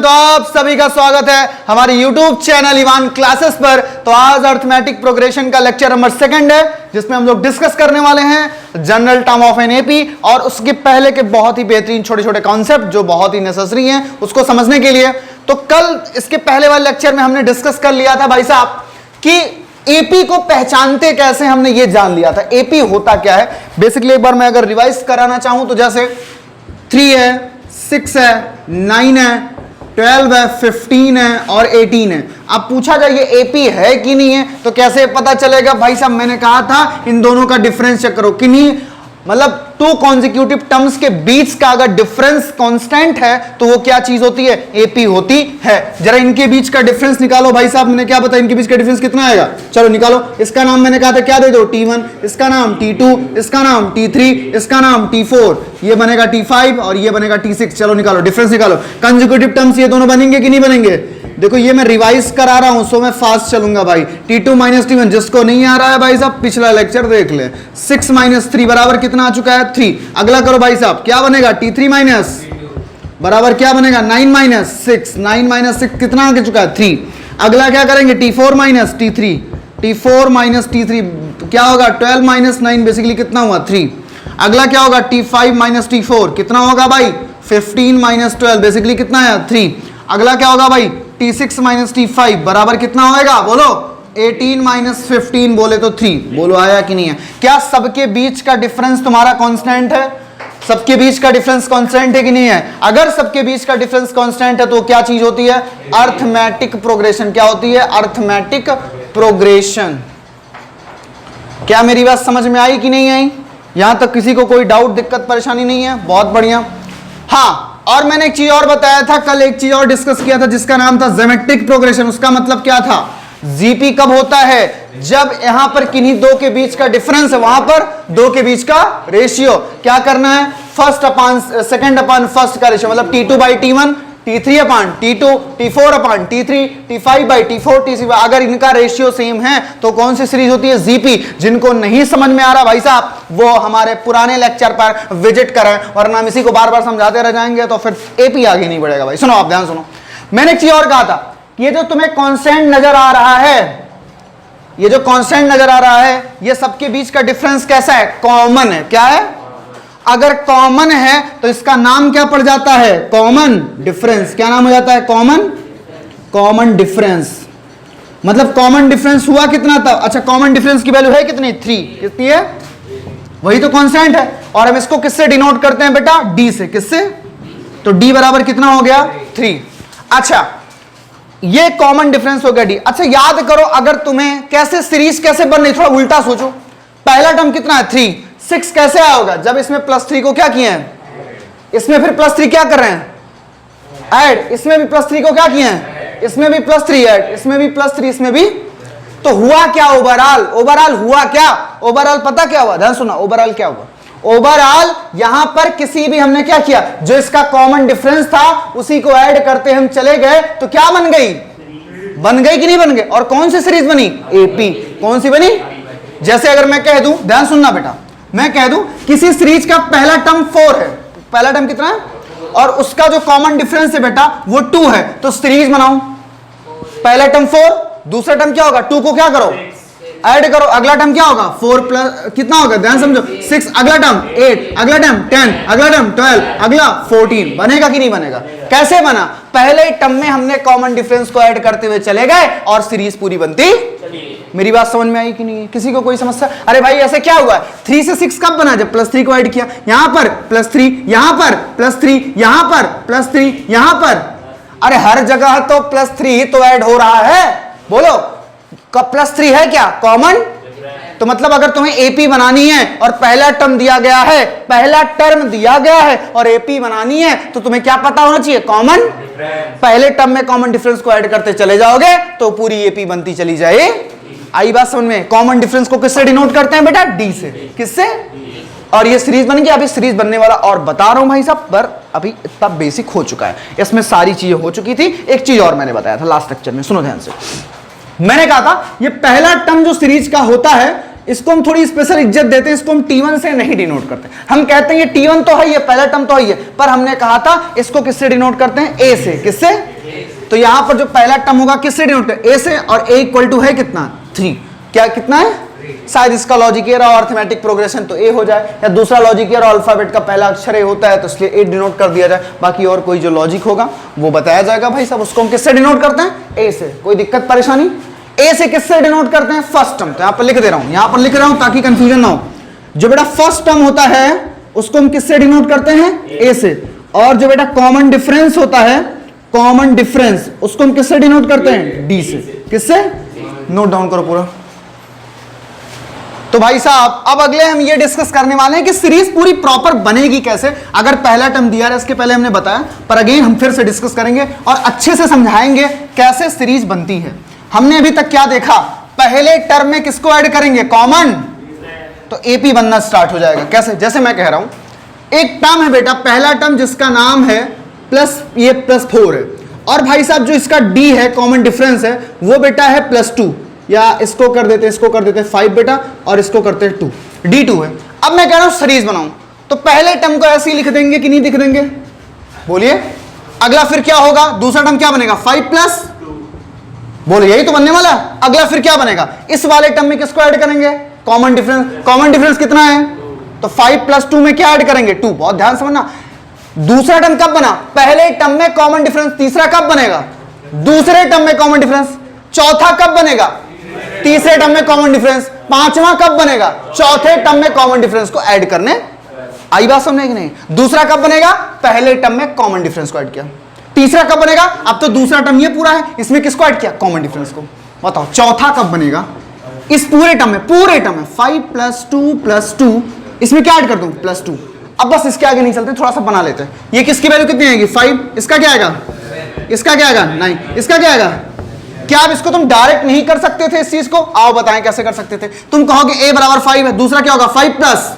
Everyone, तो आप सभी का स्वागत है हमारे YouTube चैनल इवान क्लासेस पर। तो आज अर्थमेटिक प्रोग्रेशन का लेक्चर नंबर 2 है, जिसमें हम लोग डिस्कस करने वाले हैं general term of an AP और उसके पहले के बहुत ही बेहतरीन छोटे छोटे कॉन्सेप्ट जो बहुत ही नेसेसरी हैं उसको समझने के लिए। तो कल इसके पहले वाले लेक्चर में हमने डिस्कस कर लिया था भाई साहब कि एपी को पहचानते कैसे, हमने ये जान लिया था एपी होता क्या है। बेसिकली एक बार मैं अगर रिवाइज कराना चाहूं तो जैसे 3 है, 6 है, 9 है, 12 है, 15 है और 18 है। अब पूछा जाए ये एपी है कि नहीं है तो कैसे पता चलेगा भाई साहब? मैंने कहा था इन दोनों का डिफरेंस चेक करो कि नहीं, मतलब 2 कॉन्जिक्यूटिव टर्म्स के बीच का अगर डिफरेंस कांस्टेंट है तो वो क्या चीज होती है? एपी होती है। जरा इनके बीच का डिफरेंस निकालो भाई साहब। मैंने क्या बताया इनके बीच का डिफरेंस कितना आएगा? चलो निकालो। इसका नाम मैंने कहा था क्या दे दो? T1, इसका नाम T2, इसका नाम T3, इसका नाम T4, ये बनेगा T5 और ये बनेगा T6। चलो निकालो, डिफरेंस निकालो। कंसेक्यूटिव टर्म्स ये दोनों बनेंगे कि नहीं बनेंगे? देखो ये मैं रिवाइज करा रहा हूं सो मैं फास्ट चलूंगा भाई। T2 - T1, जिसको नहीं आ रहा है भाई साहब पिछला लेक्चर देख ले। 6 - 3 बराबर कितना आ चुका है? 3। अगला करो भाई साहब, क्या बनेगा? T3 माइनस बराबर क्या बनेगा? 9 - 6। 9 - 6 कितना आ चुका है? 3। अगला क्या करेंगे? T4 - T3। T4 - T3 क्या होगा? 12 - 9 बेसिकली कितना हुआ? 3। अगला क्या होगा? T5 - T4 कितना होगा भाई? 15 - 12 बेसिकली कितना है? 3। अगला क्या होगा भाई? T6 - T5 बराबर कितना होएगा? बोलो। 18 - 15 बोले तो 3। बोलो आया कि नहीं है? क्या सबके बीच का डिफरेंस तुम्हारा कांस्टेंट है? सबके बीच का डिफरेंस कांस्टेंट है कि नहीं है? अगर सबके बीच का डिफरेंस कांस्टेंट है तो क्या चीज होती है? Arithmetic progression. क्या होती है? Arithmetic progression. क्या मेरी बात समझ में आई कि नहीं आई? यहां तक किसी को कोई डाउट, दिक्कत, परेशानी नहीं है? बहुत बढ़िया। हाँ, और मैंने एक चीज और बताया था कल, एक चीज और डिस्कस किया था जिसका नाम था ज्योमेट्रिक प्रोग्रेशन। उसका मतलब क्या था? जीपी कब होता है? जब यहां पर किन्हीं दो के बीच का डिफरेंस है, वहां पर दो के बीच का रेशियो क्या करना है? फर्स्ट अपान सेकंड अपान फर्स्ट का रेशियो, मतलब T2/T1, T3/T2, T4/T3, T5/T4, T6। अगर इनका रेशियो सेम है तो कौन सी सीरीज होती है? जीपी। जिनको नहीं समझ में आ रहा भाई साहब वो हमारे पुराने लेक्चर पर विजिट करें, वरना हम इसी को बार बार समझाते रह जाएंगे तो फिर एपी आगे नहीं बढ़ेगा भाई। सुनो, आप ध्यान सुनो। मैंने एक चीज और कहा था, ये जो तुम्हें कांस्टेंट नजर आ रहा है, ये जो कांस्टेंट नजर आ रहा है, ये सबके बीच का डिफरेंस कैसा है? कॉमन है। क्या है? अगर कॉमन है तो इसका नाम क्या पड़ जाता है? Common difference. क्या नाम हो जाता है? Common difference. मतलब कॉमन डिफरेंस हुआ कितना था? अच्छा, कॉमन डिफरेंस की वैल्यू है कितनी? 3। कितनी है? वही तो कांस्टेंट है। और हम इसको किससे डिनोट करते हैं बेटा? डी से। किससे? तो डी बराबर कितना हो गया? 3। अच्छा, ये कॉमन डिफरेंस हो गया डी। अच्छा, याद करो अगर तुम्हें कैसे सीरीज कैसे बन रही, थोड़ा उल्टा सोचो। पहला टर्म कितना है? 3। 6 कैसे आया होगा? जब इसमें +3 को क्या किए हैं? इसमें फिर +3 क्या कर रहे हैं? ऐड। इसमें भी +3 को क्या किए हैं? इसमें भी +3 ऐड, इसमें भी +3, इसमें भी। तो हुआ क्या ओवरऑल हुआ क्या? ओवरऑल पता क्या हुआ? ध्यान सुना, ओवरऑल क्या हुआ? ओवरऑल यहां पर किसी भी हमने क्या किया, जो इसका कॉमन डिफरेंस था उसी को ऐड करते हम चले गए तो क्या बन गई? बन गई कि नहीं बन गई? और कौन सी सीरीज बनी? एपी। कौन सी बनी? जैसे अगर मैं कह दूं, ध्यान सुनना बेटा, मैं कह दूं किसी सीरीज का पहला टर्म 4 है, पहला टर्म कितना है और उसका जो कॉमन डिफरेंस है बेटा वो 2 है, तो सीरीज बनाओ। पहला टर्म 4, दूसरा टर्म क्या होगा? 2 को क्या करो? ऐड करो। अगला टर्म क्या होगा? 4 प्लस कितना होगा? ध्यान समझो, 6। अगला टर्म 8, अगला टर्म 10, अगला टर्म 12, अगला 14। बनेगा कि नहीं बनेगा? कैसे बना? पहले ही टर्म में हमने कॉमन डिफरेंस को ऐड करते हुए चले गए और सीरीज पूरी बनती। मेरी बात समझ में आई कि नहीं? किसी को कोई समस्या? अरे भाई ऐसे क्या हुआ? 3 से 6 कब बना? जब +3 को ऐड किया। यहां पर +3, यहां पर +3, यहां पर +3, यहां पर। अरे हर जगह तो +3 ही तो ऐड हो रहा है। बोलो, कब +3 है क्या कॉमन? तो मतलब अगर तुम्हें एपी बनानी है और पहला टर्म दिया गया है, पहला टर्म दिया गया है और एपी बनानी है तो तुम्हें क्या पता होना चाहिए? कॉमन। पहले टर्म में कॉमन डिफरेंस को ऐड करते चले जाओगे तो पूरी एपी बनती चली जाए। आई बात समझ में? कॉमन डिफरेंस को किससे डिनोट करते हैं बेटा? डी से। किससे? और ये सीरीज बन गई। अभी सीरीज बनने वाला और बता रहा हूं भाई साहब, पर अभी इतना बेसिक हो चुका है, इसमें सारी चीजें हो चुकी थी। एक चीज और मैंने बताया था लास्ट लेक्चर में, सुनो ध्यान से। मैंने कहा था ये पहला टर्म जो सीरीज का होता है इसको हम थोड़ी स्पेशल इज्जत देते हैं, इसको हम T1 से नहीं डिनोट करते। हम कहते हैं ये T1 तो है, ये पहला टर्म तो है, पर हमने कहा था इसको किससे डिनोट करते हैं? ए से। किससे? तो यहां पर जो पहला टर्म होगा किससे डिनोट कर, ए से, और ए इक्वल टू है कितना 3, क्या कितना है, शायद इसका लॉजिक ईयर और अर्थमेटिक प्रोग्रेशन तो ए हो जाए, या दूसरा लॉजिक ईयर और अल्फाबेट का पहला अक्षर ए होता है तो इसलिए ए डिनोट कर दिया जाए, बाकी और कोई जो लॉजिक होगा वो बताया जाएगा भाई साहब। उसको हम किससे डिनोट करते हैं, ए से, कोई दिक्कत परेशानी, ए से किससे डिनोट करते हैं, फर्स्ट टर्म। तो यहां पर लिख दे रहा हूं, यहां पर लिख रहा हूं ताकि कंफ्यूजन ना हो। जो बेटा फर्स्ट टर्म होता है उसको हम किससे डिनोट करते हैं, ए से, और जो बेटा कॉमन डिफरेंस होता है, कॉमन डिफरेंस, उसको हम किससे डिनोट करते हैं, डी से। किससे, नोट डाउन करो पूरा। तो भाई साहब अब अगले हम ये डिस्कस करने वाले हैं कि सीरीज पूरी प्रॉपर बनेगी कैसे। अगर पहला टर्म दिया है इसके पहले हमने बताया, पर अगेन हम फिर से डिस्कस करेंगे और अच्छे से समझाएंगे कैसे सीरीज बनती है। हमने अभी तक क्या देखा, पहले टर्म में किसको ऐड करेंगे, कॉमन, तो एपी बनना स्टार्ट हो जाएगा। कैसे, जैसे मैं कह रहा हूं एक टर्म है बेटा, पहला टर्म जिसका नाम है प्लस, ये +4 है, और भाई साहब जो इसका डी है, कॉमन डिफरेंस है, वो बेटा है +2, या इसको कर देते हैं, इसको कर देते हैं 5 बेटा, और इसको करते हैं 2, D2 है। अब मैं कह रहा हूं सीरीज बनाऊं, तो पहले टर्म को ऐसे ही लिख देंगे कि नहीं लिख देंगे, बोलिए। अगला फिर क्या होगा, दूसरा टर्म क्या बनेगा, 5+2, बोलिए यही तो बनने वाला। अगला फिर क्या बनेगा, इस वाले टर्म में किसको ऐड करेंगे, कॉमन डिफरेंस। कॉमन डिफरेंस कितना है, तो 5+2 में क्या ऐड करेंगे, 2। बहुत ध्यान समझना, दूसरा टर्म कब बना, पहले टर्म में कॉमन डिफरेंस, तीसरा कब बनेगा, दूसरे टर्म में कॉमन डिफरेंस, चौथा कब बनेगा, तीसरे टर्म में कॉमन डिफरेंस, पांचवा कब बनेगा, चौथे टर्म में कॉमन डिफरेंस को ऐड करने। आई बात समझने की नहीं। दूसरा कब बनेगा, पहले टर्म में कॉमन डिफरेंस को ऐड किया। तीसरा कब बनेगा, अब तो दूसरा टर्म ये पूरा है, इसमें किसको ऐड किया, कॉमन डिफरेंस को। बताओ चौथा कब बनेगा, इस पूरे टर्म में, पूरे टर्म में 5+2+2, इसमें क्या ऐड कर दूं, +2। अब बस इसके आगे नहीं चलते, थोड़ा सा बना लेते हैं। ये किसकी वैल्यू कितनी आएगी, 5, इसका क्या आएगा, इसका क्या आएगा 9, इसका क्या आएगा। क्या आप इसको तुम डायरेक्ट नहीं कर सकते थे इस चीज को, आओ बताएं कैसे कर सकते थे। तुम कहोगे a बराबर 5 है, दूसरा क्या होगा 5+,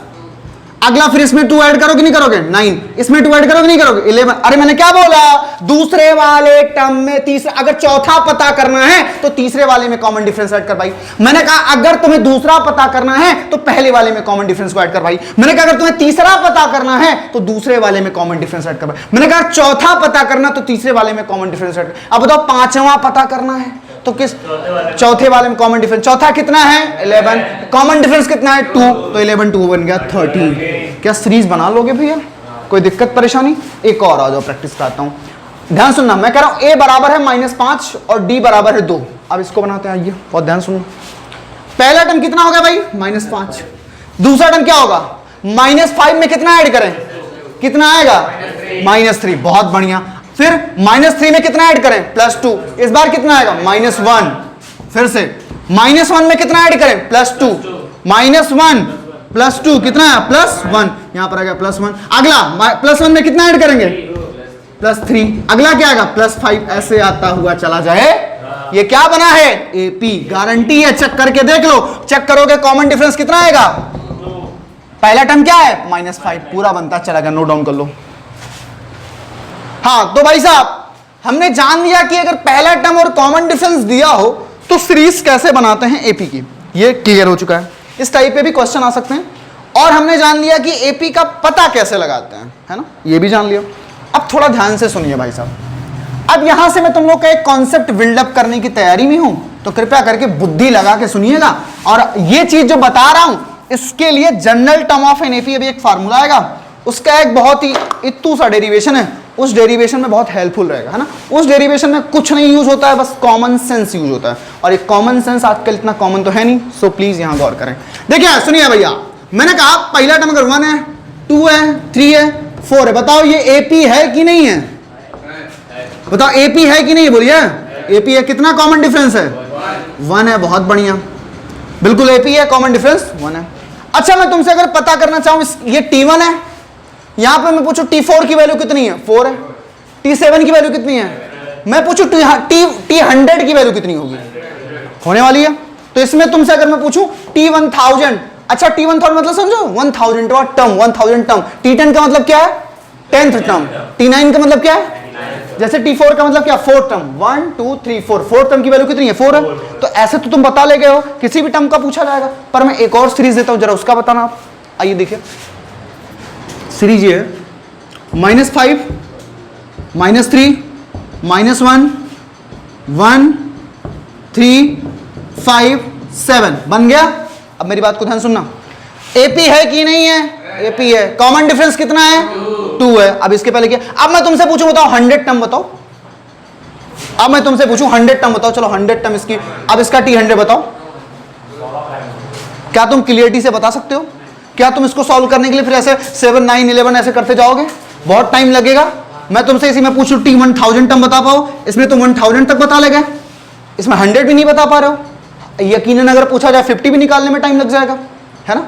अगला फिर इसमें 2 ऐड करोगे नहीं करोगे, 9, इसमें 2 ऐड करोगे नहीं करोगे, 11। अरे मैंने क्या बोला, दूसरे वाले टर्म में तीसरा, अगर चौथा पता करना है तो तीसरे वाले में कॉमन डिफरेंस ऐड कर भाई। मैंने कहा अगर तुम्हें दूसरा पता करना है तो पहले वाले में कॉमन डिफरेंस को ऐड कर भाई। मैंने कहा अगर तुम्हें तीसरा पता करना है तो दूसरे वाले में कॉमन डिफरेंस ऐड कर भाई। मैंने कहा चौथा पता करना तो तीसरे वाले में कॉमन डिफरेंस ऐड कर। अब बताओ पांचवा पता करना है तो किस, चौथे वाले में कॉमन डिफरेंस, चौथा कितना है 11, कॉमन डिफरेंस कितना है 2, तो 11 2 बन गया 13। क्या सीरीज बना लोगे भैया, कोई दिक्कत परेशानी। एक और आ जाओ प्रैक्टिस कराता हूं, ध्यान सुनना। मैं कह रहा हूं a बराबर है -5 और d बराबर है 2। अब इसको बनाते हैं, आइए बहुत ध्यान सुनो। पहला टर्म कितना होगा भाई -5, दूसरा टर्म क्या होगा, -5 में कितना ऐड करें, कितना आएगा -3, बहुत बढ़िया। फिर -3 में कितना ऐड करें, +2, इस बार कितना आएगा -1। फिर से -1 में कितना ऐड करें, +2, -1 +2 कितना है +1, यहां पर आ गया +1। अगला +1 में कितना ऐड करेंगे, +3, अगला क्या आएगा +5, ऐसे आता हुआ चला जाए। ये क्या बना है, एपी, गारंटी है, चेक करके देख लो। चेक करोगे कॉमन डिफरेंस कितना आएगा, पहला टर्म क्या है -5, पूरा बनता चला गया, नोट डाउन कर लो। हाँ तो भाई साहब हमने जान लिया कि अगर पहला टर्म और कॉमन डिफरेंस दिया हो तो सीरीज कैसे बनाते हैं एपी की, ये क्लियर हो चुका है। इस टाइप पे भी क्वेश्चन आ सकते हैं। और हमने जान लिया कि एपी का पता कैसे लगाते हैं, है ना, ये भी जान लिया। अब थोड़ा ध्यान से सुनिए भाई साहब। अब यहां से मैं तुम लोग का एक कॉन्सेप्ट बिल्डअप करने की तैयारी में हूं, तो कृपया करके बुद्धि लगा के सुनिएगा। और ये चीज जो बता रहा हूं इसके लिए general term of an AP अभी एक फार्मूला आएगा, उसका एक बहुत ही इत्तू सा डेरिवेशन है, उस डेरिवेशन में बहुत हेल्पफुल रहेगा, है ना। उस डेरिवेशन में कुछ नहीं यूज होता है, बस कॉमन सेंस यूज होता है, और एक कॉमन सेंस आजकल इतना कॉमन तो है नहीं, सो प्लीज यहां गौर करें। देखिए सुनिए भैया, मैंने कहा पहला टर्म अगर 1 है, 2 है, 3 है, 4 है, बताओ ये एपी है कि नहीं है, बताओ एपी है कि नहीं, बोलिए एपी है। कितना कॉमन डिफरेंस है, 1 है, बहुत बढ़िया, बिल्कुल एपी है, कॉमन डिफरेंस 1 है। अच्छा मैं तुमसे अगर पता करना चाहूं, ये T1 है, यहां पे मैं पूछूं T4 की वैल्यू कितनी है, 4 है, T7 की वैल्यू कितनी है, मैं पूछूं T100 की वैल्यू कितनी होगी, होने वाली है। तो इसमें तुमसे अगर मैं पूछूं T1000, अच्छा T1000 मतलब समझो 1000 टर्म, 1000 टर्म। T10 का मतलब क्या है, 10th टर्म। T9 का मतलब क्या है, जैसे T4 का मतलब क्या, 4th टर्म, 1 2 3 4, 4th टर्म की वैल्यू कितनी है 4 है। तो ऐसे तो तुम बता ले गए हो, किसी भी टर्म का पूछा जाएगा। पर मैं एक और सीरीज देता हूं, जरा उसका बताना आप। आइए देखिए सीरीज ये है -5 -3 -1 1 3 5 7 बन गया। अब मेरी बात को ध्यान सुनना, एपी है कि नहीं है? एपी है। कॉमन डिफरेंस कितना है? 2 है। अब इसके पहले क्या, अब मैं तुमसे पूछूं बताओ 100 टर्म बताओ, अब मैं तुमसे पूछूं 100 टर्म बताओ, चलो 100 टर्म इसकी, अब इसका T100 बताओ। क्या तुम क्लियरिटी से बता सकते हो? क्या तुम इसको सॉल्व करने के लिए फिर ऐसे 7 9 11 ऐसे करते जाओगे? बहुत टाइम लगेगा। मैं तुमसे इसी में पूछूं T1000 टर्म बता पाओ, इसमें तुम 1000 तक बता लेगा, इसमें 100 भी नहीं बता पा रहे हो। यकीनन अगर पूछा जाए 50 भी निकालने में टाइम लग जाएगा, है ना?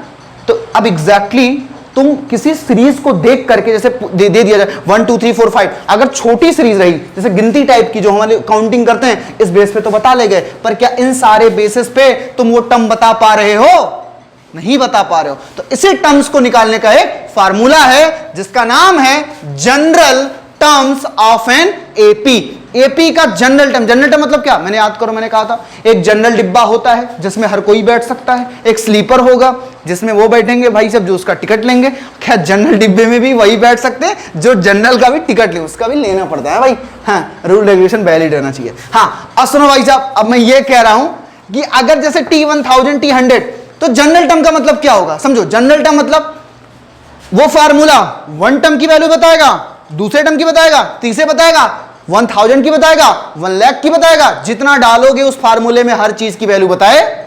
तो अब एग्जैक्टली तुम किसी सीरीज को देख करके जैसे दे दिया जाए 1 2 3 4 5, अगर छोटी सीरीज रही जैसे गिनती टाइप की जो हमारे काउंटिंग करते हैं, इस बेस पे तो बता ले गए, पर क्या इन सारे बेसिस पे तुम वो टर्म बता पा रहे हो? नहीं बता पा रहे हो। तो इसी टर्म्स को निकालने का एक फार्मूला है जिसका नाम है general terms of an AP. AP का जनरल टर्म, जनरल टर्म मतलब क्या? मैंने याद करो, मैंने कहा था एक जनरल डिब्बा होता है जिसमें हर कोई बैठ सकता है, एक स्लीपर होगा जिसमें वो बैठेंगे भाई सब जो उसका टिकट लेंगे। क्या जनरल डिब्बे में भी वही बैठ सकते हैं जो जनरल का भी टिकट ले, उसका भी लेना पड़ता है भाई। हाँ, रूल रेगुलेशन वैलिड रहना चाहिए। हाँ, अब सुनो भाई साहब, अब मैं ये कह रहा हूं कि अगर जैसे T1000 T100, तो जनरल टर्म का मतलब क्या होगा? समझो, जनरल टर्म मतलब वो फार्मूला 1 टर्म की वैल्यू बताएगा, दूसरे टर्म की बताएगा, तीसरे बताएगा, 1000 की बताएगा, 1 लाख की बताएगा, जितना डालोगे उस फार्मूले में हर चीज की वैल्यू बताए।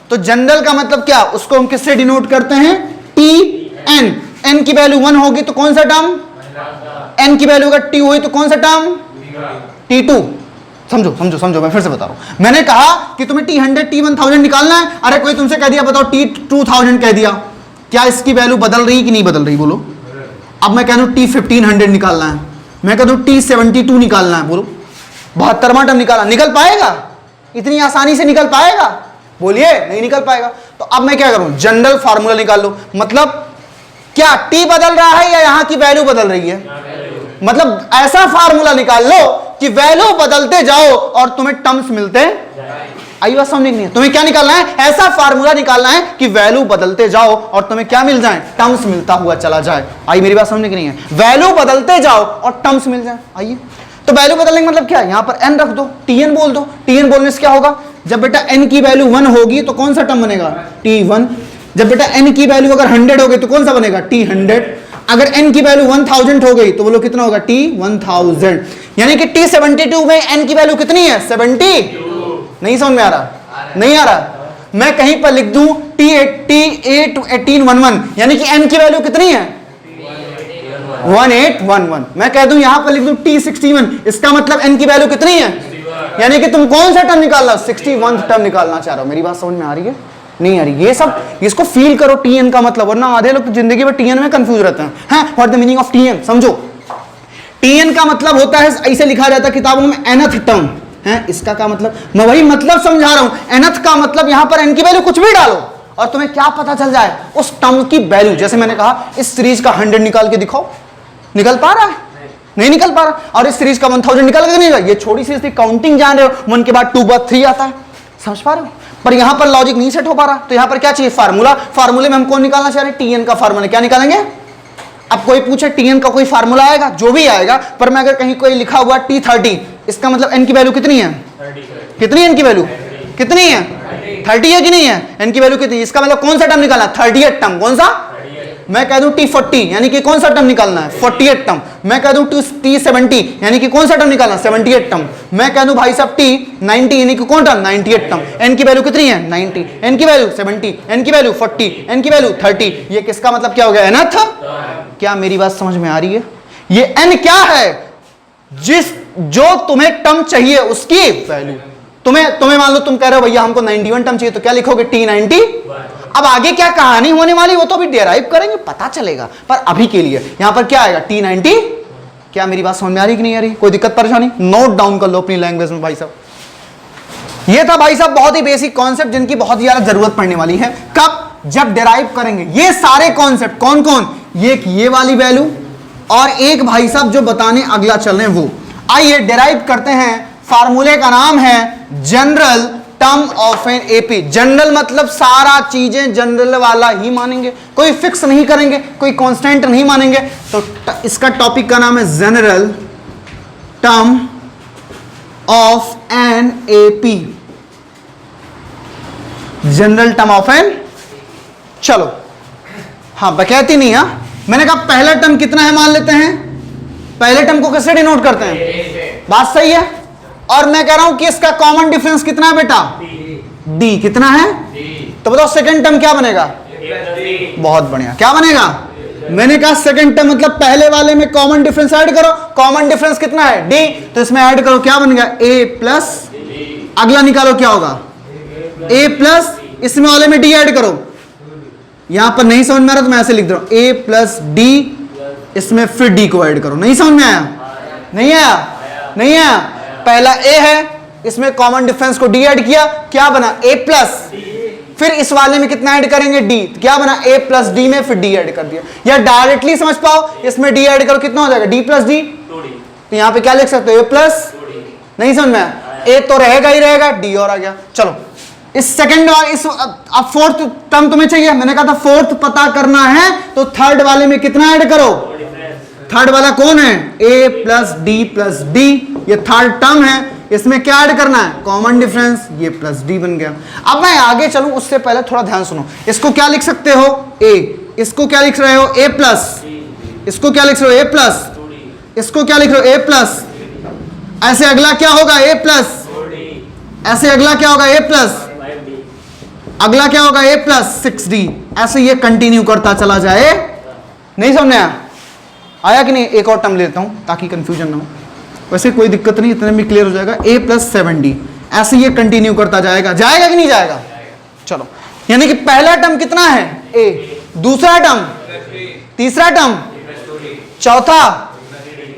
तो जनरल का मतलब क्या? उसको हम किससे डिनोट करते हैं? Tn। n की वैल्यू 1 होगी तो कौन सा टर्म? n की वैल्यू अगर t हुई तो कौन सा टर्म? T2। समझो समझो समझो, मैं फिर से बता रहा हूं। मैंने कहा कि तुम्हें T100 T1000 निकालना है, अरे कोई तुमसे कह दिया बताओ T2000 कह दिया, क्या इसकी वैल्यू बदल रही कि नहीं बदल रही? बोलो। अब मैं कह दूं T1500 निकालना है, मैं कह दूं T72 निकालना है, बोलो 72वां टर्म निकालना, निकल पाएगा? इतनी आसानी से निकल पाएगा? बोलिए, नहीं निकल पाएगा। तो अब मैं क्या करूं? जनरल फार्मूला निकाल लो। मतलब क्या T बदल रहा है या यहां की वैल्यू बदल रही है? मतलब ऐसा फार्मूला निकाल लो कि वैल्यू बदलते जाओ और तुम्हें टर्म्स मिलते आई बात समझ नहीं है? तुम्हें क्या निकालना है? ऐसा फार्मूला निकालना है कि वैल्यू बदलते जाओ और तुम्हें क्या मिल जाए? टर्म्स मिलता हुआ चला जाए। आई मेरी बात समझने की नहीं है? वैल्यू बदलते जाओ और टर्म्स मिल जाए। आइए, तो वैल्यू बदलने का मतलब क्या है? यहां पर n रख दो, Tn बोल दो। Tn बोलने से क्या होगा? जब बेटा n की वैल्यू 1 होगी तो कौन सा टर्म बनेगा? T1। जब बेटा n की वैल्यू अगर 100 हो गई तो कौन सा बनेगा? T100। अगर n की वैल्यू 1000 हो गई तो बोलो कितना होगा? T1000। यानी कि T72 में n की वैल्यू कितनी है? 70। नहीं समझ में आ रहा? नहीं आ रहा? मैं कहीं पर लिख दूं T1811, यानी कि n की वैल्यू कितनी है? 1811। मैं कह दूं यहां पर लिख दूं T61, इसका मतलब n की वैल्यू कितनी है? यानी कि तुम कौन सा टर्म निकालना? 61 टर्म निकालना चाह रहे हो। मेरी बात समझ में आ रही है? नहीं आ रही? ये सब इसको फील करो Tn का मतलब, वरना आधे लोग तो जिंदगी में Tn में कंफ्यूज रहते हैं। What the meaning of Tn? समझो, Tn का मतलब होता है, ऐसे लिखा जाता है किताबों में, nth टर्म है। इसका क्या मतलब? मैं वही मतलब समझा रहा हूं। nth का मतलब यहां पर n की वैल्यू कुछ भी डालो और तुम्हें क्या पता चल जाए? उस टर्म की वैल्यू। जैसे मैंने कहा इस सीरीज का 100 निकाल के दिखाओ, निकल पा रहा है? नहीं निकल पा रहा। और इस सीरीज का 1000 निकाल के नहीं, ये छोटी सीरीज थी, काउंटिंग जान रहे हो, 1 के बाद 2 बाद 3 आता है, समझ पा रहे हो? पर यहां पर लॉजिक नहीं सेट हो पा रहा। तो यहां पर क्या चाहिए? फार्मूला। फार्मूले में हम कौन निकालना चाह रहे हैं? Tn का फार्मूला। क्या निकालेंगे? अब कोई पूछे Tn का कोई फार्मूला आएगा? जो भी आएगा, पर मैं अगर कहीं कोई लिखा हुआ T30, इसका मतलब n की वैल्यू कितनी है? कितनी है n की वैल्यू? कितनी है? 30 है कि नहीं है? n की वैल्यू कितनी? इसका मतलब कौन सा टर्म निकालना? 38 टर्म। कौन सा? मैं कह दूं T40, यानी कि कौन सा टर्म निकालना है? 48 टर्म। मैं कह दूं T70, यानी कि कौन सा टर्म निकालना? 78 टर्म। मैं कह दूं भाई साहब T90, यानी कि कौन टर्म? 98 टर्म। n की वैल्यू कितनी है? 90। n की वैल्यू 70, n की वैल्यू 40, n की वैल्यू 30। ये किसका मतलब क्या हो गया? nth। क्या मेरी बात समझ में आ रही है? ये n क्या है? जो तुम्हें टर्म चाहिए उसकी वैल्यू। तुम्हें मान लो तुम कह रहे हो भैया हमको 91 टर्म चाहिए, तो क्या लिखोगे? T90। अब आगे क्या कहानी होने वाली वो तो अभी डेराइव करेंगे, पता चलेगा। पर अभी के लिए यहां पर क्या आएगा? T90। क्या मेरी बात समझ में आ रही कि नहीं आ रही? कोई दिक्कत परेशानी? नोट डाउन कर लो अपनी लैंग्वेज में भाई साहब। ये था भाई साहब बहुत ही बेसिक कॉन्सेप्ट जिनकी बहुत ज्यादा जरूरत पड़ने वाली है। कब? जब डेराइव करेंगे। ये सारे कॉन्सेप्ट कौन कौन? ये वाली वैल्यू और एक भाई साहब जो बताने अगला चल रहे हैं वो। आइए डेराइव करते हैं। फार्मूले का नाम है general term of an AP. General मतलब सारा चीजें जनरल वाला ही मानेंगे, कोई फिक्स नहीं करेंगे, कोई कांस्टेंट नहीं मानेंगे। तो इसका टॉपिक का नाम है general term of an an A P, general term of an, चलो हाँ बकैती नहीं, हाँ मैंने कहा पहला टर्म कितना है मान लेते हैं, पहले टर्म को कैसे डिनोट करते हैं, बात सही है। और मैं कह रहा हूं कि इसका कॉमन डिफरेंस कितना है बेटा, डी, कितना है, तो बताओ सेकंड टर्म क्या बनेगा, बहुत बढ़िया, क्या बनेगा, मैंने कहा सेकंड टर्म मतलब पहले वाले में कॉमन डिफरेंस ऐड करो, कॉमन डिफरेंस कितना है, डी, तो इसमें ऐड करो, क्या बनेगा, ए प्लस, अगला निकालो क्या होगा, ए प्लस, इसमें वाले में डी ऐड करो, यहां पर नहीं समझ में आ रहा तो मैं ऐसे लिख दे रहा हूं, ए प्लस डी, इसमें फिर डी को ऐड करो, नहीं समझ में आया, नहीं आया, नहीं आया, पहला ए है, इसमें कॉमन डिफरेंस को डी ऐड किया, क्या बना, ए प्लस, फिर इस वाले में कितना ऐड करेंगे, डी, क्या बना, ए प्लस डी में फिर डी ऐड कर दिया, या डायरेक्टली समझ पाओ, इसमें डी ऐड करो कितना हो जाएगा, डी प्लस डी, तो यहां पे क्या लिख सकते हो, ए प्लस, नहीं समझ में आया, ए तो रहेगा ही रहेगा, डी और आ गया। चलो इस सेकंड वाले, इस अब फोर्थ टर्म तुम्हें चाहिए, मैंने कहा था फोर्थ पता करना है तो थर्ड वाले में कितना ऐड करो, थर्ड वाला कौन है, ए प्लस डी, ये थर्ड टर्म है, इसमें क्या ऐड करना है, कॉमन डिफरेंस, ये प्लस डी बन गया। अब मैं आगे चलूं उससे पहले थोड़ा ध्यान सुनो, इसको क्या लिख सकते हो, ए, इसको क्या लिख रहे हो, ए प्लस, इसको क्या लिख रहे हो, ए प्लस, इसको क्या लिख रहे हो, ए प्लस, ऐसे अगला क्या होगा, ए प्लस, ऐसे अगला क्या होगा, ए प्लस, अगला क्या होगा, ए प्लस 6d, ऐसे ये कंटिन्यू करता चला जाए, नहीं समझ में आया कि नहीं, एक और टर्म लेता हूं ताकि कंफ्यूजन ना हो, वैसे कोई दिक्कत नहीं, इतने में क्लियर हो जाएगा, a प्लस 7d, ऐसे ये कंटिन्यू करता जाएगा, जाएगा कि नहीं जाएगा, चलो यानी कि पहला टर्म कितना है, a, दूसरा टर्म, तीसरा टर्म, चौथा,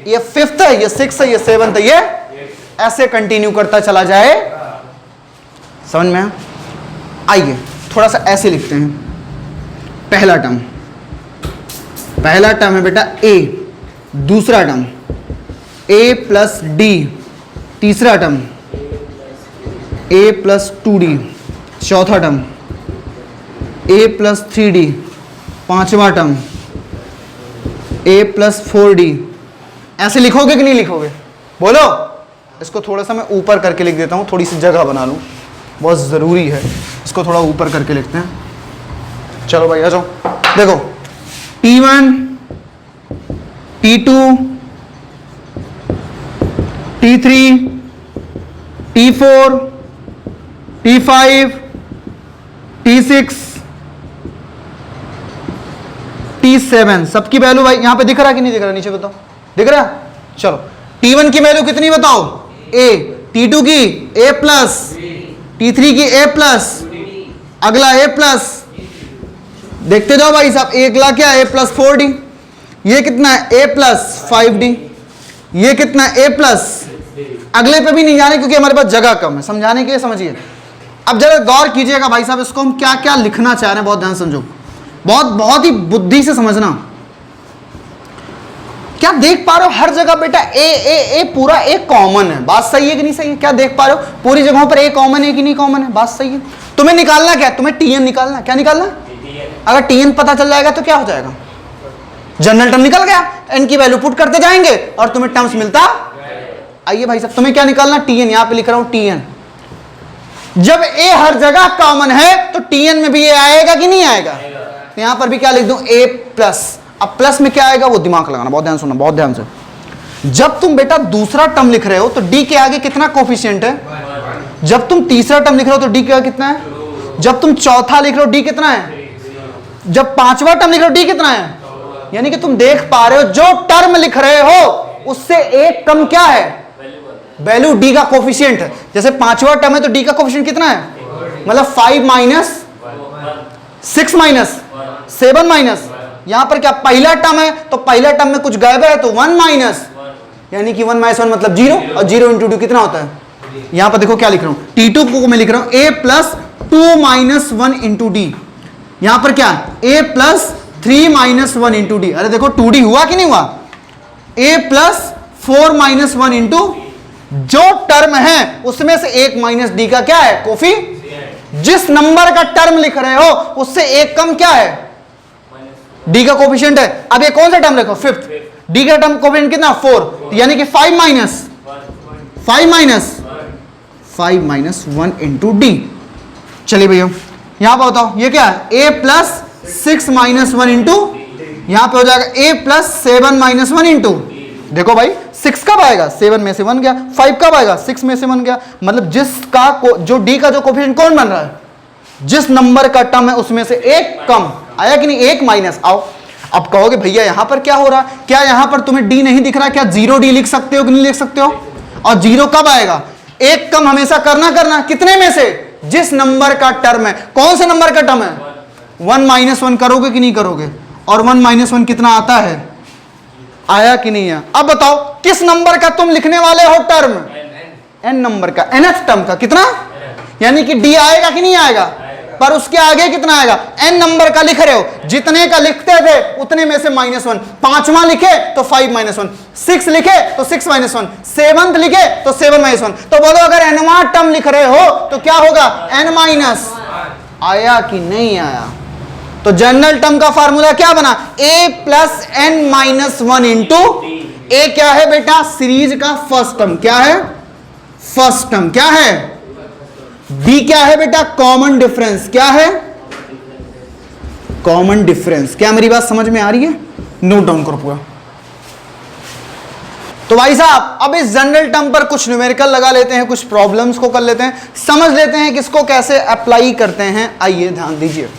ये फिफ्थ है, ये सिक्स है, ये सेवंथ है, ये ऐसे कंटिन्यू करता चला जाए, समझ में आइए थोड़ा सा ऐसे लिखते हैं, पहला टर्म है बेटा a, दूसरा टर्म a प्लस डी, तीसरा टर्म a प्लस 2d, चौथा टर्म a प्लस 3d, पांचवा टर्म a प्लस 4d, ऐसे लिखोगे कि नहीं लिखोगे, बोलो, इसको थोड़ा सा मैं ऊपर करके लिख देता हूं, थोड़ी सी जगह बना लूं, बहुत ज़रूरी है, इसको थोड़ा ऊपर करके लिखते हैं। चलो भाई आ जाओ, देखो T1, T2, T3, T4, T5, T6, T7, सबकी वैल्यू भाई यहां पे दिख रहा कि नहीं दिख रहा, नीचे बताओ, दिख रहा, चलो T1 की वैल्यू कितनी बताओ, A, T2 की A प्लस, T3 की A प्लस, अगला A प्लस, देखते जाओ भाई साहब, अगला क्या है, A प्लस 4d, ये कितना है, A प्लस 5d, ये कितना है, A प्लस, अगले पे भी नहीं जाने क्योंकि हमारे पास जगह कम है, समझाने के लिए समझिए। अब जरा गौर कीजिएगा भाई साहब, इसको हम क्या क्या लिखना चाह रहे हैं, बहुत ध्यान समझो, बहुत ही बुद्धि से समझना। क्या देख पा रहे हो, हर जगह बेटा ए पूरा ए कॉमन है, बात सही है कि नहीं सही है, क्या देख पा रहे हो, पूरी जगहों पर ए कॉमन है कि नहीं कॉमन है, बात सही है। तुम्हें निकालना क्या, तुम्हें टीएन निकालना, क्या निकालना, अगर टीएन पता चल जाएगा तो क्या हो जाएगा, जनरल टर्म निकल गया, एन की वैल्यू पुट करते जाएंगे और तुम्हें टर्म्स मिलता। आइए भाई साहब, तुम्हें क्या निकालना, टीएन, यहां पे लिख रहा हूं टीएन। जब ए हर जगह कॉमन है तो टीएन में भी ए आएगा कि नहीं आएगा, तो यहां पर भी क्या लिख दूं, ए प्लस। अब प्लस में क्या आएगा वो दिमाग लगाना, बहुत ध्यान सुनना, बहुत ध्यान से। जब तुम बेटा दूसरा टर्म लिख रहे हो तो डी के आगे कितना कोफिशिएंट है, जब तुम तीसरा टर्म लिख रहे हो तो डी के आगे कितना है, जब तुम चौथा लिख रहे हो डी कितना है, जब पांचवा टर्म लिख रहे हो डी कितना है, यानी कि तुम देख पा रहे हो जो टर्म लिख रहे हो उससे एक कम क्या है, वैल्यू डी का कोफिशिएंट है। जैसे पांचवा टर्म है तो डी का कोफिशिएंट कितना है, मतलब 5 माइनस 6 माइनस 7 माइनस, यहां पर क्या पहला टर्म है तो पहला टर्म में कुछ गायब है तो 1 माइनस, यानी कि 1 माइनस 1 मतलब 0, और 0 इंटू 2 कितना होता है, यहां पर देखो क्या लिख रहा हूं, T2 को मैं लिख रहा हूं a plus 2 minus 1 into D, यहां पर क्या a plus 3 minus 1 into D, अरे देखो 2d हुआ कि नहीं हुआ, a प्लस 4 माइनस 1 इंटू, जो टर्म है उसमें से एक माइनस डी का क्या है, कोफी, जिस नंबर का टर्म लिख रहे हो उससे एक कम क्या है, डी का कोफिशिएंट है। अब ये कौन सा टर्म लिखो, फिफ्थ, डी का टर्म कोफिशिएंट कितना 4, यानी कि 5 माइनस 5 माइनस 1 इंटू डी। चलिए भैया यहां पर बताओ ये क्या है, a प्लस 6 माइनस 1 इंटू, यहां पे हो जाएगा a प्लस 7 माइनस 1 इंटू। देखो भाई 6 कब आएगा, 7 में से 1 गया, 5 कब आएगा, 6 में से 1 गया, मतलब जिसका जो d का जो कोफिशिएंट कौन बन रहा है, जिस नंबर का टर्म है उसमें से एक कम आया कि नहीं, एक माइनस। आओ अब कहोगे भैया यहां पर क्या हो रहा है, क्या यहां पर तुम्हें d नहीं दिख रहा, क्या 0d लिख सकते हो कि नहीं लिख सकते हो, और 0 कब आएगा, एक कम हमेशा करना कितने में से, जिस नंबर का टर्म है, कौन से नंबर का टर्म है, 1 माइनस 1 करोगे कि नहीं करोगे, और 1 माइनस 1 कितना आता है, आया कि नहीं है। अब बताओ किस नंबर का तुम लिखने वाले हो टर्म, n नंबर का, nth टर्म का, कितना, यानी कि d आएगा कि नहीं आएगा, पर उसके आगे कितना आएगा, n नंबर का लिख रहे हो, जितने का लिखते थे उतने में से -1, पांचवा लिखे तो 5 माइनस 1, 6 लिखे तो 6 माइनस 1, 7th लिखे तो 7 माइनस 1। तो बोलो अगर nवां टर्म लिख रहे हो तो क्या होगा, n माइनस, आया कि नहीं आया। तो जनरल टर्म का फार्मूला क्या बना, a plus n minus 1 into, A क्या है बेटा, सीरीज का फर्स्ट टर्म, क्या है, फर्स्ट टर्म, क्या है, b क्या है बेटा, कॉमन डिफरेंस, क्या है, कॉमन डिफरेंस। क्या मेरी बात समझ में आ रही है, नोट डाउन करो पूरा। तो भाई साहब अब इस जनरल टर्म पर कुछ न्यूमेरिकल लगा लेते हैं, कुछ प्रॉब्लम्स को कर लेते हैं, समझ लेते हैं कि इसको कैसे अप्लाई करते हैं। आइए ध्यान दीजिए,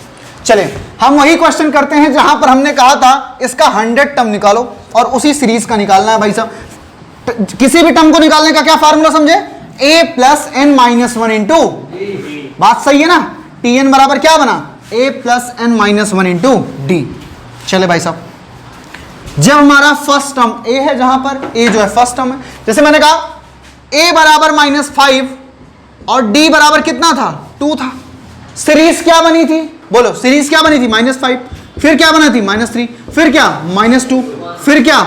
चले हम वही क्वेश्चन करते हैं जहां पर हमने कहा था इसका 100 टर्म निकालो और उसी सीरीज का निकालना है। भाई साहब किसी भी टर्म को निकालने का क्या फार्मूला समझे, a plus n minus 1 into, बात सही है ना, tn बराबर क्या बना, a plus n minus 1 into D. चले भाई साहब जब हमारा फर्स्ट टर्म a है, जहां पर a जो है फर्स्ट टर्म है, जैसे मैंने कहा a बराबर -5 और d बराबर कितना था, 2 था, सीरीज क्या बनी थी, बोलो सीरीज क्या बनी थी, -5, फिर क्या बना थी, -3, फिर क्या -2, फिर क्या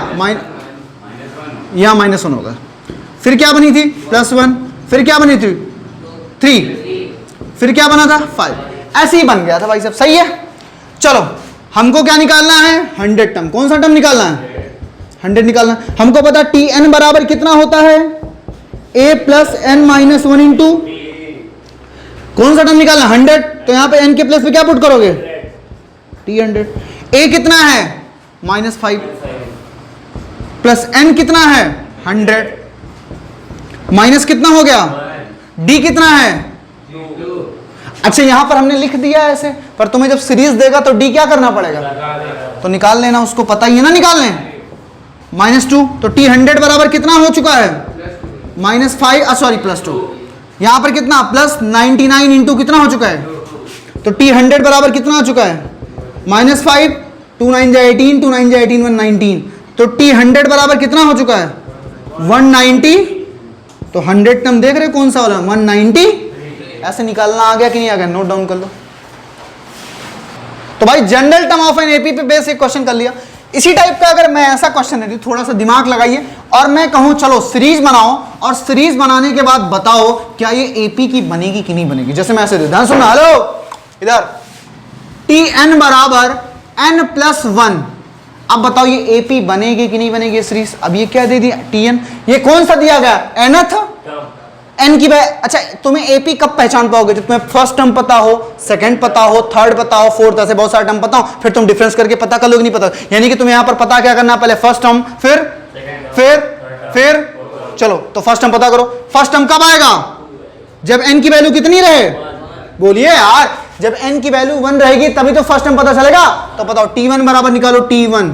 यहां -1 होगा, फिर क्या बनी थी, +1, फिर क्या बनी थी, 3, फिर क्या बना था, 5, ऐसे ही बन गया था भाई साहब, सही है। चलो हमको क्या निकालना है, 100 टर्म, कौन सा टर्म निकालना है, 100 निकालना है। हमको पता tn बराबर कितना होता है, a plus n minus 1 into, कौन सा टर्म निकालना, 100, तो यहां पे n के प्लेस पे क्या पुट करोगे, t100, a कितना है, -5 प्लस n कितना है, 100, माइनस कितना हो गया, d कितना है, अच्छा यहां पर हमने लिख दिया ऐसे, पर तुम्हें जब सीरीज देगा तो d क्या करना पड़ेगा, तो निकाल लेना, उसको पता ही है ना निकालने, -2, तो t100 बराबर कितना हो चुका है, -5 सॉरी +2, यहां पर कितना +99 इंटू कितना हो चुका है, तो t100 बराबर कितना हो चुका है, -5, 2 9 जा 18, 2 9 जा 18, 119, तो t100 बराबर कितना हो चुका है, 190, तो 100 टर्म देख रहे कौन सा वाला, 190, ऐसे निकालना आ गया कि नहीं आ गया, नोट डाउन कर लो। तो भाई general term of an AP पे बेसिक क्वेश्चन कर लिया। इसी टाइप का अगर मैं ऐसा क्वेश्चन है, थोड़ा सा दिमाग लगाइए और मैं कहूं चलो सीरीज बनाओ, और सीरीज बनाने के बाद बताओ क्या ये एपी की बनेगी कि नहीं बनेगी। जैसे मैं ऐसे ध्यान सुनना, हेलो इधर, tn बराबर n प्लस 1, अब बताओ ये एपी बनेगी कि नहीं बनेगी सीरीज। अब ये क्या दे दिया, tn, ये कौन सा दिया गया, nth, n की, अच्छा तुम्हें एपी कब पहचान पाओगे, जब तुम्हें फर्स्ट टर्म पता हो, सेकंड पता हो, थर्ड पता हो, फोर्थ, ऐसे बहुत सारे टर्म पता हो, फिर तुम डिफरेंस करके पता कर लोगे, नहीं पता, यानी कि तुम्हें यहां पर पता क्या करना, पहले फर्स्ट टर्म, फिर चलो तो फर्स्ट टर्म पता करो। फर्स्ट टर्म कब आएगा, जब n की वैल्यू कितनी रहे, बोलिए यार, जब n की वैल्यू 1 रहेगी तभी तो फर्स्ट टर्म पता चलेगा। तो बताओ t1 बराबर निकालो, t1,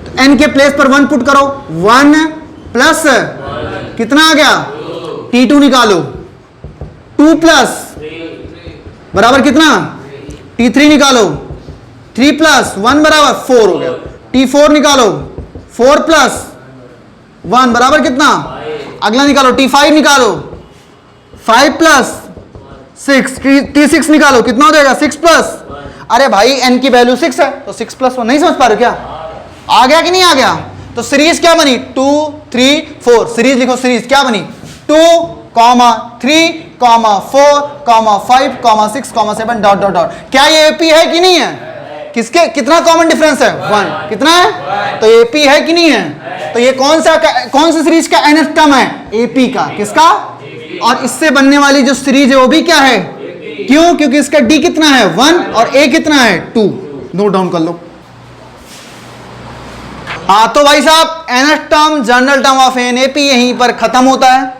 तो n के प्लेस पर 1 पुट करो, 1 प्लस कितना आ गया, t2 निकालो, 2 प्लस बराबर कितना, t3 निकालो, 3 प्लस 1 बराबर 4 हो गया, t4 निकालो, 4 प्लस 1 बराबर कितना, अगला निकालो, t5 निकालो, 5 प्लस 6, t6 निकालो, कितना हो जाएगा, 6 प्लस, अरे भाई n की वैल्यू 6 है तो 6 प्लस 1, नहीं समझ पा रहे क्या, आ गया कि नहीं आ गया। तो सीरीज क्या बनी, 2 3 4, सीरीज लिखो, सीरीज क्या बनी, 2, 3, 4, 5, 6, 7 डॉट डॉट डॉट। क्या ये एपी है कि नहीं है, किसके कितना कॉमन डिफरेंस है, 1, कितना है, तो एपी है कि नहीं है। तो ये कौन सी सीरीज का nth टर्म है, एपी का, किसका, और इससे बनने वाली जो सीरीज है वो भी क्या है, क्यों, क्योंकि इसका डी कितना है 1 और ए कितना है 2। नोट डाउन कर लो। हाँ तो भाई साहब NS term general term of NAP यहीं पर खत्म होता है।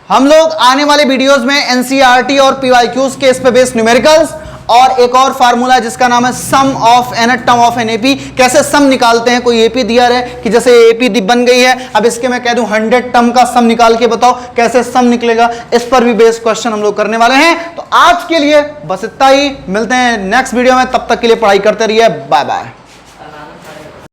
हम लोग आने वाले वीडियोस में एनसीईआरटी और पीवाईक्यूज के इस पे बेस्ड न्यूमेरिकल्स और एक और फार्मूला जिसका नाम है sum of n's term of an AP, कैसे सम निकालते हैं। कोई एपी दिया है कि जैसे एपी बन गई है, अब इसके मैं कह दूं 100 टर्म का सम निकाल के बताओ कैसे सम निकलेगा, इस पर भी बेस्ड क्वेश्चन हम लोग करने वाले हैं। तो आज के लिए बस इतना ही, मिलते हैं नेक्स्ट वीडियो में, तब तक के लिए पढ़ाई करते रहिए, बाय बाय।